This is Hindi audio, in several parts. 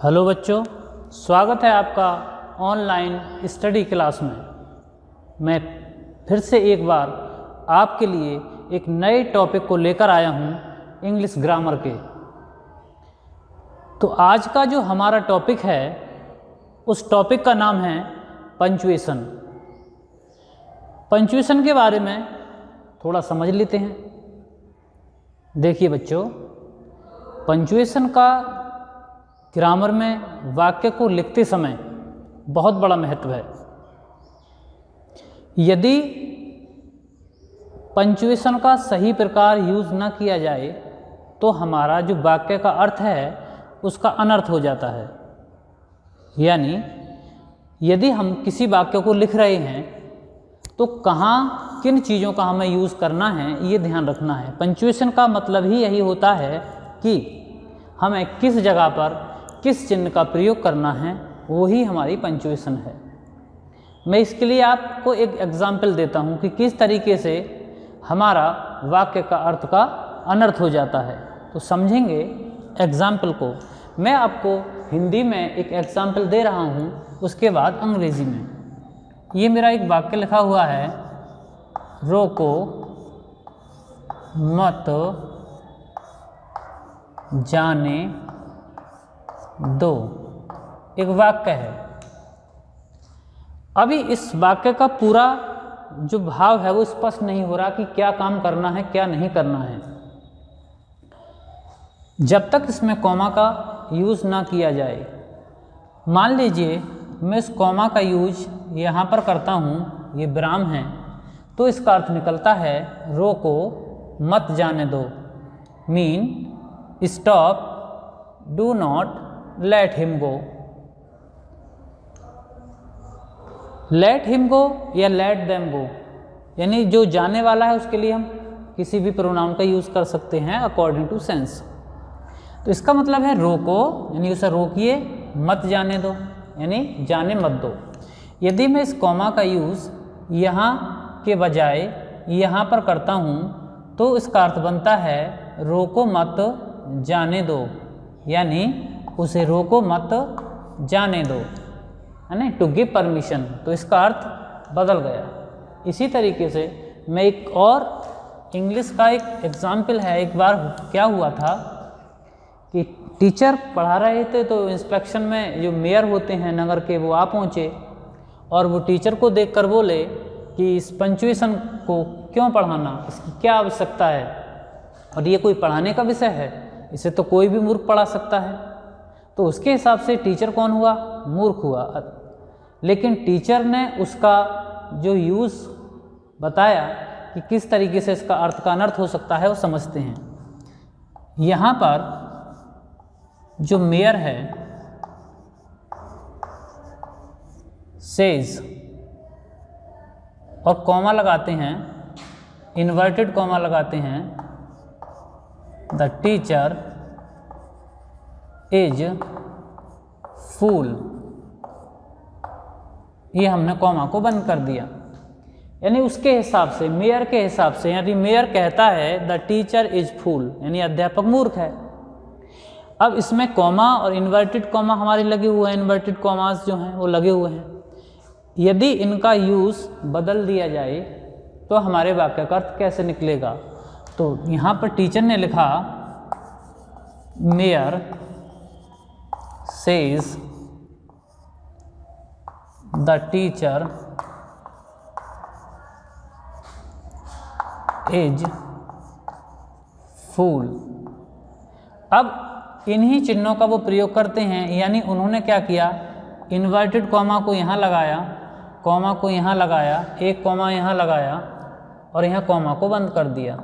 हेलो बच्चों, स्वागत है आपका ऑनलाइन स्टडी क्लास में। मैं फिर से एक बार आपके लिए एक नए टॉपिक को लेकर आया हूँ, इंग्लिश ग्रामर के। तो आज का जो हमारा टॉपिक है, उस टॉपिक का नाम है पंक्चुएशन। पंक्चुएशन के बारे में थोड़ा समझ लेते हैं। देखिए बच्चों, पंक्चुएशन का ग्रामर में वाक्य को लिखते समय बहुत बड़ा महत्व है। यदि पंक्चुएशन का सही प्रकार यूज़ न किया जाए तो हमारा जो वाक्य का अर्थ है उसका अनर्थ हो जाता है। यानी यदि हम किसी वाक्य को लिख रहे हैं तो कहाँ किन चीज़ों का हमें यूज़ करना है, ये ध्यान रखना है। पंक्चुएशन का मतलब ही यही होता है कि हमें किस जगह पर किस चिन्ह का प्रयोग करना है, वो ही हमारी पंक्चुएशन है। मैं इसके लिए आपको एक एग्जाम्पल देता हूँ कि किस तरीके से हमारा वाक्य का अर्थ का अनर्थ हो जाता है। तो समझेंगे एग्जाम्पल को। मैं आपको हिंदी में एक एग्जाम्पल दे रहा हूँ, उसके बाद अंग्रेज़ी में। ये मेरा एक वाक्य लिखा हुआ है, रोको मत जाने दो, एक वाक्य है। अभी इस वाक्य का पूरा जो भाव है वो स्पष्ट नहीं हो रहा कि क्या काम करना है, क्या नहीं करना है। जब तक इसमें कॉमा का यूज़ ना किया जाए। मान लीजिए मैं इस कॉमा का यूज यहाँ पर करता हूँ, ये विराम है, तो इसका अर्थ निकलता है रोको मत जाने दो। Mean stop, do not let him go. Let him go या लेट देम गो, यानी जो जाने वाला है उसके लिए हम किसी भी प्रोनाउन का यूज़ कर सकते हैं अकॉर्डिंग टू सेंस। तो इसका मतलब है रोको, यानी उसे रोकिए, मत जाने दो, यानी जाने मत दो। यदि मैं इस कॉमा का यूज़ यहाँ के बजाय यहाँ पर करता हूँ तो इसका अर्थ बनता है रोको मत जाने दो, यानी उसे रोको मत जाने दो, है ना, टू गिव परमिशन। तो इसका अर्थ बदल गया। इसी तरीके से मैं एक और इंग्लिश का एक एग्जाम्पल है। एक बार क्या हुआ था कि टीचर पढ़ा रहे थे, तो इंस्पेक्शन में जो मेयर होते हैं नगर के, वो आ पहुँचे और वो टीचर को देखकर बोले कि इस पंक्चुएशन को क्यों पढ़ाना, इसकी क्या आवश्यकता है, और ये कोई पढ़ाने का विषय है, इसे तो कोई भी मूर्ख पढ़ा सकता है। तो उसके हिसाब से टीचर कौन हुआ? मूर्ख हुआ। लेकिन टीचर ने उसका जो यूज़ बताया कि किस तरीके से इसका अर्थ का अनर्थ हो सकता है, वो समझते हैं। यहाँ पर जो मेयर है सेज और कॉमा लगाते हैं, इन्वर्टेड कॉमा लगाते हैं, द टीचर इज फूल। ये हमने कॉमा को बंद कर दिया, यानी उसके हिसाब से, मेयर के हिसाब से। यदि मेयर कहता है द टीचर इज फूल, यानी अध्यापक मूर्ख है। अब इसमें कॉमा और इन्वर्टेड कॉमा हमारे लगे हुए हैं, इन्वर्टेड कॉमास जो हैं वो लगे हुए हैं। यदि इनका यूज़ बदल दिया जाए तो हमारे वाक्य का अर्थ कैसे निकलेगा? तो यहाँ पर टीचर ने लिखा mayor says the teacher is fool। अब इन्हीं चिन्हों का वो प्रयोग करते हैं, यानी उन्होंने क्या किया, इन्वर्टेड कॉमा को यहाँ लगाया, कॉमा को यहाँ लगाया, एक कॉमा यहाँ लगाया और यहाँ कॉमा को बंद कर दिया।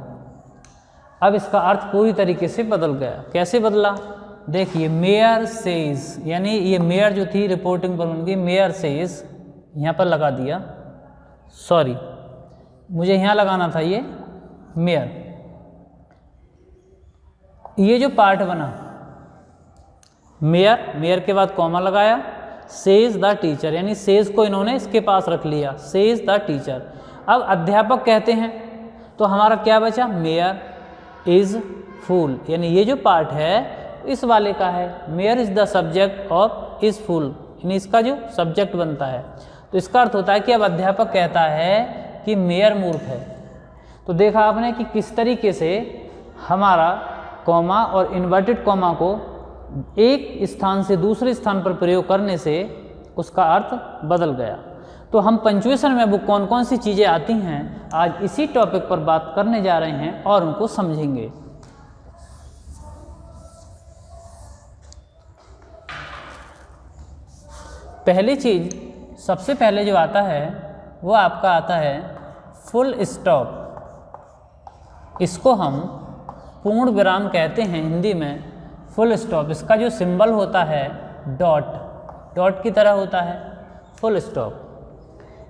अब इसका अर्थ पूरी तरीके से बदल गया। कैसे बदला? देखिए, मेयर सेज, यानी ये मेयर जो थी रिपोर्टिंग पर उनकी, मेयर सेज यहाँ पर लगा दिया, सॉरी मुझे यहाँ लगाना था, ये मेयर। ये जो पार्ट बना मेयर, मेयर के बाद कॉमा लगाया, सेज द टीचर, यानी सेज को इन्होंने इसके पास रख लिया, सेज द टीचर। अब अध्यापक कहते हैं तो हमारा क्या बचा, मेयर इज फूल, यानी ये जो पार्ट है इस वाले का है। Mayor is the subject of इस फुल, यानी इसका जो सब्जेक्ट बनता है। तो इसका अर्थ होता है कि अब अध्यापक कहता है कि मेयर मूर्ख है। तो देखा आपने कि किस तरीके से हमारा कॉमा और इन्वर्टेड कॉमा को एक स्थान से दूसरे स्थान पर प्रयोग करने से उसका अर्थ बदल गया। तो हम पंक्चुएशन में वो कौन कौन सी चीज़ें आती हैं आज इसी टॉपिक पर बात करने जा रहे हैं और उनको समझेंगे। पहली चीज़, सबसे पहले जो आता है वो आपका आता है फुल स्टॉप। इसको हम पूर्ण विराम कहते हैं हिंदी में, फुल स्टॉप। इसका जो सिंबल होता है डॉट, डॉट की तरह होता है फुल स्टॉप।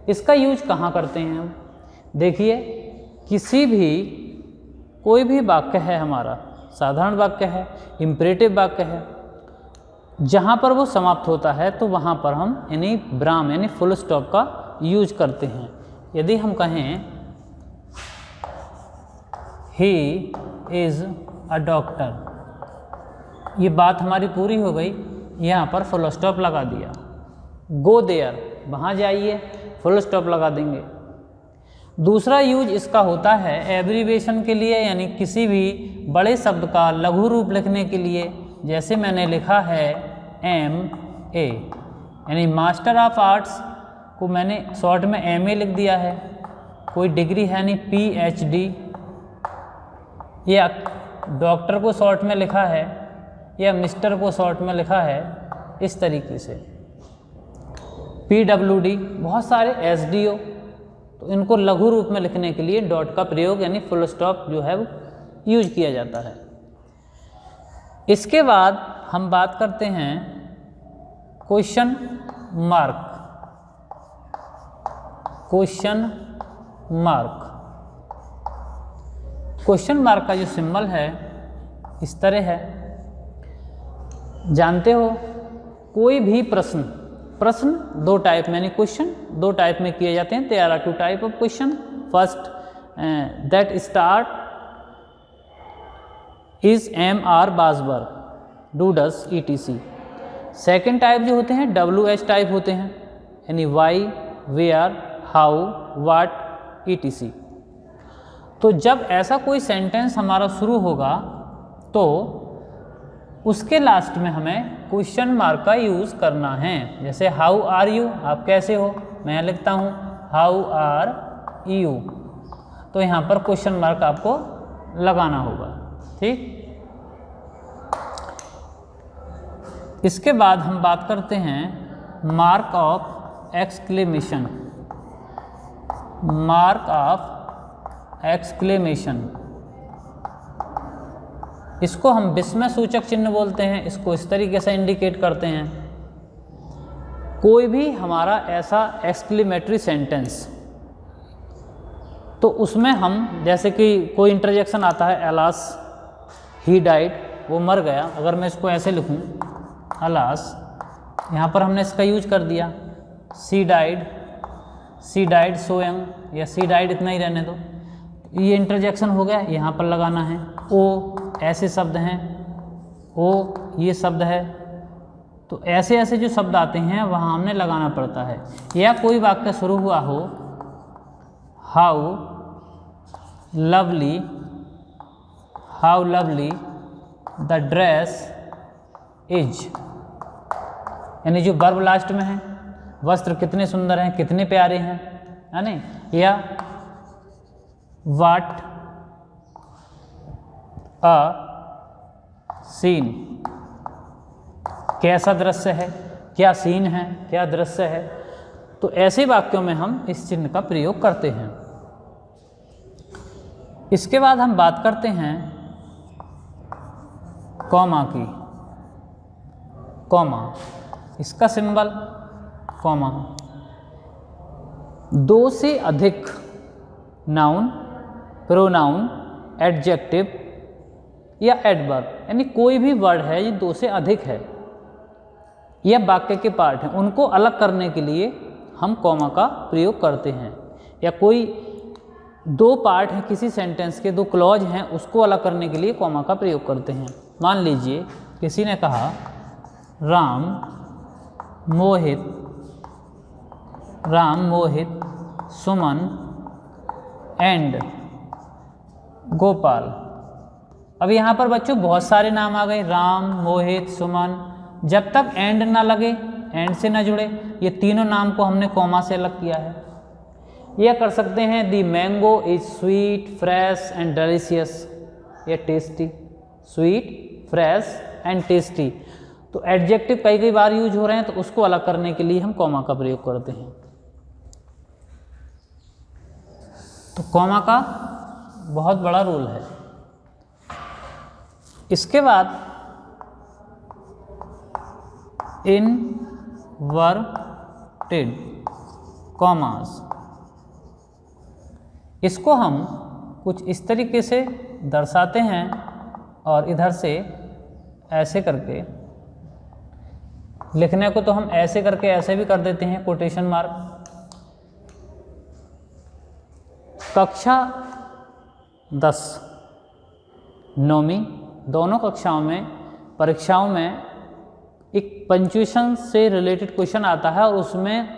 इसका यूज कहाँ करते हैं हम? देखिए, किसी भी कोई भी वाक्य है हमारा, साधारण वाक्य है, इम्परेटिव वाक्य है, जहाँ पर वो समाप्त होता है तो वहाँ पर हम यानी विराम यानी फुल स्टॉप का यूज करते हैं। यदि हम कहें ही इज़ अ डॉक्टर, ये बात हमारी पूरी हो गई, यहाँ पर फुल स्टॉप लगा दिया। गो देयर, वहाँ जाइए, फुल स्टॉप लगा देंगे। दूसरा यूज इसका होता है एब्रीविएशन के लिए, यानी किसी भी बड़े शब्द का लघु रूप लिखने के लिए। जैसे मैंने लिखा है MA, यानी मास्टर ऑफ आर्ट्स को मैंने शॉर्ट में MA लिख दिया है। कोई डिग्री है नहीं PhD, या डॉक्टर को शॉर्ट में लिखा है या मिस्टर को शॉर्ट में लिखा है, इस तरीके से। PWD, बहुत सारे SDO, तो इनको लघु रूप में लिखने के लिए डॉट का प्रयोग यानी फुल स्टॉप जो है वो यूज किया जाता है। इसके बाद हम बात करते हैं question mark. Question mark, question mark का जो सिंबल है इस तरह है। जानते हो, कोई भी प्रश्न, प्रश्न दो टाइप में यानी क्वेश्चन दो टाइप में किए जाते हैं। There are two type of question. First that start is MR बाजबर, do does ETC। Second type जो होते हैं WH टाइप होते हैं, यानी why, where, how, what, ETC। तो जब ऐसा कोई सेंटेंस हमारा शुरू होगा तो उसके लास्ट में हमें क्वेश्चन मार्क का यूज़ करना है। जैसे हाउ आर यू, आप कैसे हो, मैं लिखता हूँ हाउ आर यू, तो यहाँ पर क्वेश्चन मार्क आपको लगाना होगा। ठीक, इसके बाद हम बात करते हैं mark of exclamation. Mark of exclamation, इसको हम विस्मय सूचक चिन्ह बोलते हैं। इसको इस तरीके से इंडिकेट करते हैं। कोई भी हमारा ऐसा एक्सक्लेमेटरी सेंटेंस, तो उसमें हम जैसे कि कोई इंटरजेक्शन आता है अलास ही डाइड, वो मर गया। अगर मैं इसको ऐसे लिखूं अलास, यहाँ पर हमने इसका यूज कर दिया। सी डाइड सो यंग, या सी डाइड इतना ही रहने दो, ये इंटरजेक्शन हो गया, यहाँ पर लगाना है। ओ ऐसे शब्द हैं, ओ ये शब्द है, तो ऐसे ऐसे जो शब्द आते हैं वहाँ हमने लगाना पड़ता है। या कोई वाक्य शुरू हुआ हो how lovely the dress is, यानी जो वर्ब लास्ट में है, वस्त्र कितने सुंदर हैं, कितने प्यारे हैं, है ना। या व्हाट अ सीन, कैसा दृश्य है, क्या सीन है, क्या दृश्य है। तो ऐसे वाक्यों में हम इस चिन्ह का प्रयोग करते हैं। इसके बाद हम बात करते हैं कॉमा की। कॉमा, इसका सिंबल कॉमा। दो से अधिक नाउन, प्रोनाउन, एडजेक्टिव या एडवर्ब, यानी कोई भी वर्ड है ये दो से अधिक है या वाक्य के पार्ट हैं, उनको अलग करने के लिए हम कॉमा का प्रयोग करते हैं। या कोई दो पार्ट हैं किसी सेंटेंस के, दो क्लॉज हैं, उसको अलग करने के लिए कॉमा का प्रयोग करते हैं। मान लीजिए किसी ने कहा राम मोहित सुमन एंड गोपाल। अब यहाँ पर बच्चों बहुत सारे नाम आ गए, राम, मोहित, सुमन। जब तक एंड ना लगे, एंड से ना जुड़े, ये तीनों नाम को हमने कॉमा से अलग किया है। यह कर सकते हैं the mango is sweet fresh and delicious, या tasty, sweet fresh and tasty. तो एडजेक्टिव कई बार यूज हो रहे हैं, तो उसको अलग करने के लिए हम कॉमा का प्रयोग करते हैं। तो कॉमा का बहुत बड़ा रोल है। इसके बाद इनवर्टेड कॉमास, इसको हम कुछ इस तरीके से दर्शाते हैं और इधर से ऐसे करके, लिखने को तो हम ऐसे करके ऐसे भी कर देते हैं, कोटेशन मार्क। कक्षा 10 9वीं दोनों कक्षाओं में परीक्षाओं में एक पंक्चुएशन से रिलेटेड क्वेश्चन आता है, और उसमें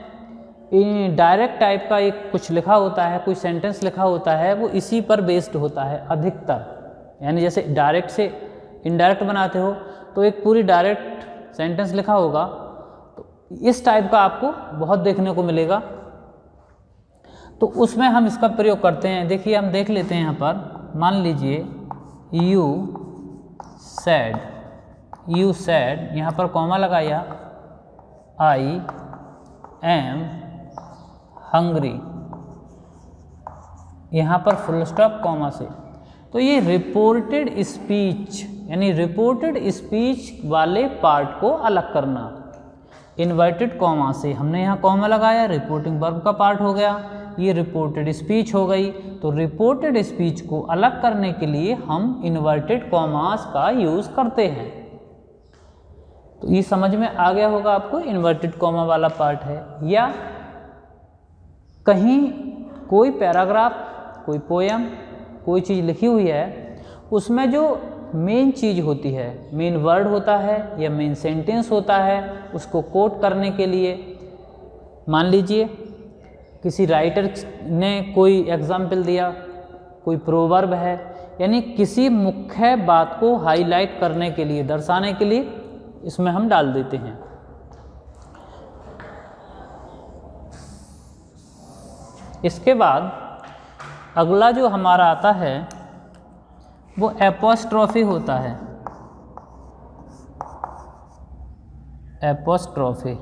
डायरेक्ट टाइप का एक कुछ लिखा होता है, कोई सेंटेंस लिखा होता है, वो इसी पर बेस्ड होता है अधिकतर। यानी जैसे डायरेक्ट से इनडायरेक्ट बनाते हो तो एक पूरी डायरेक्ट सेंटेंस लिखा होगा, तो इस टाइप का आपको बहुत देखने को मिलेगा। तो उसमें हम इसका प्रयोग करते हैं। देखिए हम देख लेते हैं यहाँ पर, मान लीजिए यू सैड, यहाँ पर कॉमा लगाया, आई एम हंग्री, यहाँ पर फुल स्टॉप कॉमा से। तो ये रिपोर्टेड स्पीच, यानी रिपोर्टेड स्पीच वाले पार्ट को अलग करना। इन्वर्टेड कॉमा से हमने यहाँ कॉमा लगाया, रिपोर्टिंग वर्ब का पार्ट हो गया, ये रिपोर्टेड स्पीच हो गई। तो रिपोर्टेड स्पीच को अलग करने के लिए हम इन्वर्टेड कॉमास का यूज़ करते हैं। तो ये समझ में आ गया होगा आपको, इन्वर्टेड कॉमा वाला पार्ट है। या कहीं कोई पैराग्राफ, कोई पोयम, कोई चीज़ लिखी हुई है, उसमें जो मेन चीज़ होती है, मेन वर्ड होता है या मेन सेंटेंस होता है, उसको कोट करने के लिए, मान लीजिए किसी राइटर ने कोई एग्जाम्पल दिया, कोई प्रोवर्ब है, यानी किसी मुख्य बात को हाईलाइट करने के लिए, दर्शाने के लिए इसमें हम डाल देते हैं। इसके बाद अगला जो हमारा आता है वो एपोस्ट्रॉफी होता है। एपोस्ट्रॉफी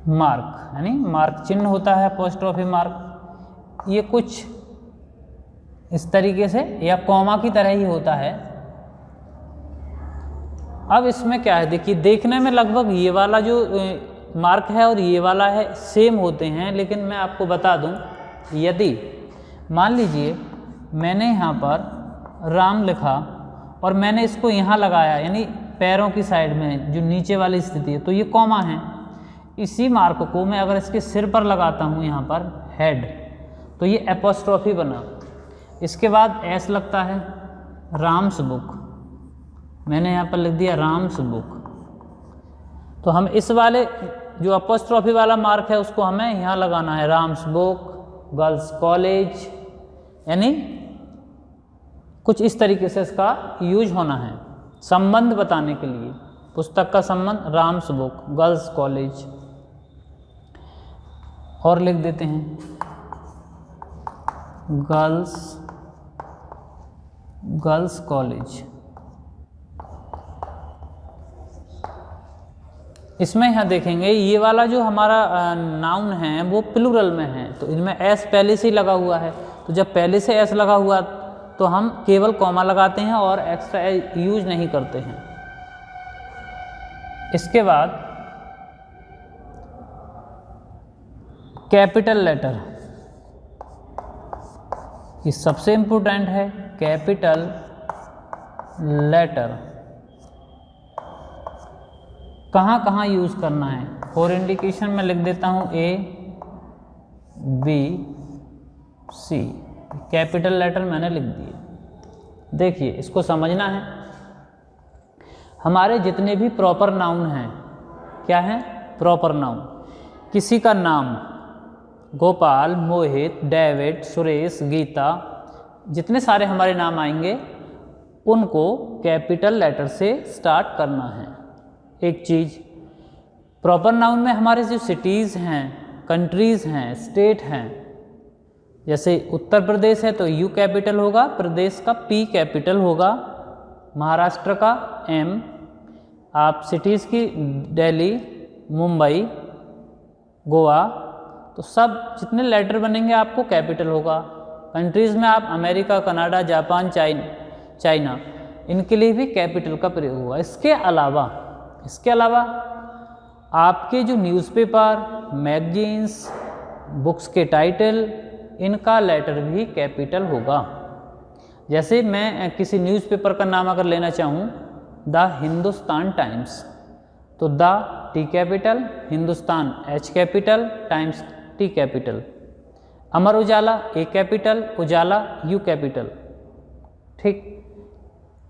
मार्क, यानी मार्क चिन्ह होता है एपोस्ट्रॉफी मार्क। ये कुछ इस तरीके से या कॉमा की तरह ही होता है। अब इसमें क्या है, देखिए देखने में लगभग ये वाला जो मार्क है और ये वाला है सेम होते हैं, लेकिन मैं आपको बता दूं, यदि मान लीजिए मैंने यहाँ पर राम लिखा और मैंने इसको यहाँ लगाया, यानी पैरों की साइड में जो नीचे वाली स्थिति है, तो ये कॉमा है। इसी मार्क को मैं अगर इसके सिर पर लगाता हूँ यहाँ पर हेड, तो ये एपोस्ट्रॉफी बना। इसके बाद एस लगता है, राम्स बुक, मैंने यहाँ पर लिख दिया राम्स बुक। तो हम इस वाले जो एपोस्ट्रॉफी वाला मार्क है उसको हमें यहाँ लगाना है, राम्स बुक, गर्ल्स कॉलेज, यानी कुछ इस तरीके से इसका यूज होना है संबंध बताने के लिए। पुस्तक का संबंध, राम्स बुक, गर्ल्स कॉलेज। और लिख देते हैं गर्ल्स कॉलेज। इसमें यहाँ देखेंगे ये वाला जो हमारा नाउन है वो प्लूरल में है, तो इनमें एस पहले से ही लगा हुआ है। तो जब पहले से एस लगा हुआ तो हम केवल कॉमा लगाते हैं और एक्स्ट्रा यूज नहीं करते हैं। इसके बाद कैपिटल लेटर, ये सबसे इम्पोर्टेंट है। कैपिटल लेटर कहाँ कहाँ यूज़ करना है, फॉर इंडिकेशन में लिख देता हूँ A B C, capital letter मैंने लिख दिए। देखिए इसको समझना है। हमारे जितने भी प्रॉपर नाउन हैं, क्या हैं? Proper noun. किसी का नाम गोपाल, मोहित, डेविड, सुरेश, गीता, जितने सारे हमारे नाम आएंगे उनको कैपिटल लेटर से स्टार्ट करना है। एक चीज़, प्रॉपर नाउन में हमारे जो सिटीज़ हैं, कंट्रीज़ हैं, स्टेट हैं, जैसे उत्तर प्रदेश है तो यू कैपिटल होगा, प्रदेश का पी कैपिटल होगा, महाराष्ट्र का एम, आप सिटीज़ की दिल्ली, मुंबई, गोवा, तो सब जितने लेटर बनेंगे आपको कैपिटल होगा। कंट्रीज़ में आप अमेरिका, कनाडा, जापान, चाइना, इनके लिए भी कैपिटल का प्रयोग हुआ। इसके अलावा आपके जो न्यूज़पेपर, मैगजीन्स, बुक्स के टाइटल, इनका लेटर भी कैपिटल होगा। जैसे मैं किसी न्यूज़पेपर का नाम अगर लेना चाहूँ, द हिंदुस्तान टाइम्स, तो the T capital, Hindustan H capital, times T capital, Amar Ujala A capital, Ujala you capital. ठीक,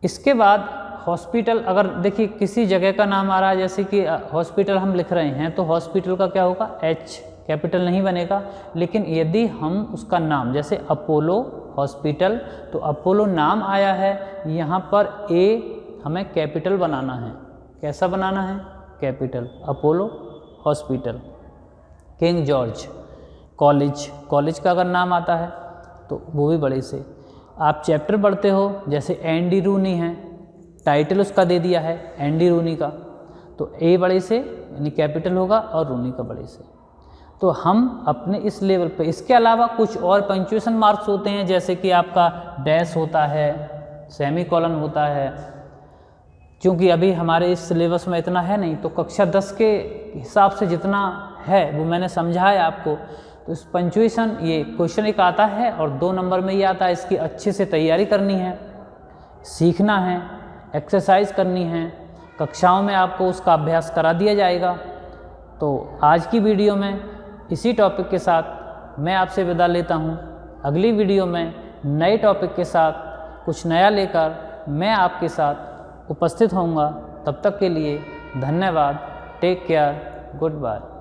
इसके बाद हॉस्पिटल, अगर देखिए किसी जगह का नाम आ रहा है, जैसे कि हॉस्पिटल हम लिख रहे हैं तो हॉस्पिटल का क्या होगा? एच कैपिटल नहीं बनेगा। लेकिन यदि हम उसका नाम, जैसे अपोलो हॉस्पिटल, तो अपोलो नाम आया है, यहाँ पर ए हमें कैपिटल बनाना है। कैसा बनाना है? Capital. Apollo hospital. King George college का अगर नाम आता है तो वो भी बड़े से। आप चैप्टर पढ़ते हो, जैसे एंडी रूनी है, टाइटल उसका दे दिया है एंडी रूनी का, तो ए बड़े से यानी कैपिटल होगा और रूनी का बड़े से। तो हम अपने इस लेवल पे, इसके अलावा कुछ और पंक्चुएशन मार्क्स होते हैं, जैसे कि आपका डैश होता है, सेमी कॉलन होता है। क्योंकि अभी हमारे इस सिलेबस में इतना है नहीं, तो कक्षा 10 के हिसाब से जितना है वो मैंने समझाया आपको। तो इस पंक्चुएशन, ये क्वेश्चन एक आता है और 2 नंबर में ये आता है, इसकी अच्छे से तैयारी करनी है, सीखना है, एक्सरसाइज करनी है, कक्षाओं में आपको उसका अभ्यास करा दिया जाएगा। तो आज की वीडियो में इसी टॉपिक के साथ मैं आपसे विदा लेता हूँ। अगली वीडियो में नए टॉपिक के साथ कुछ नया लेकर मैं आपके साथ उपस्थित होऊंगा। तब तक के लिए धन्यवाद। Take care. Good bye.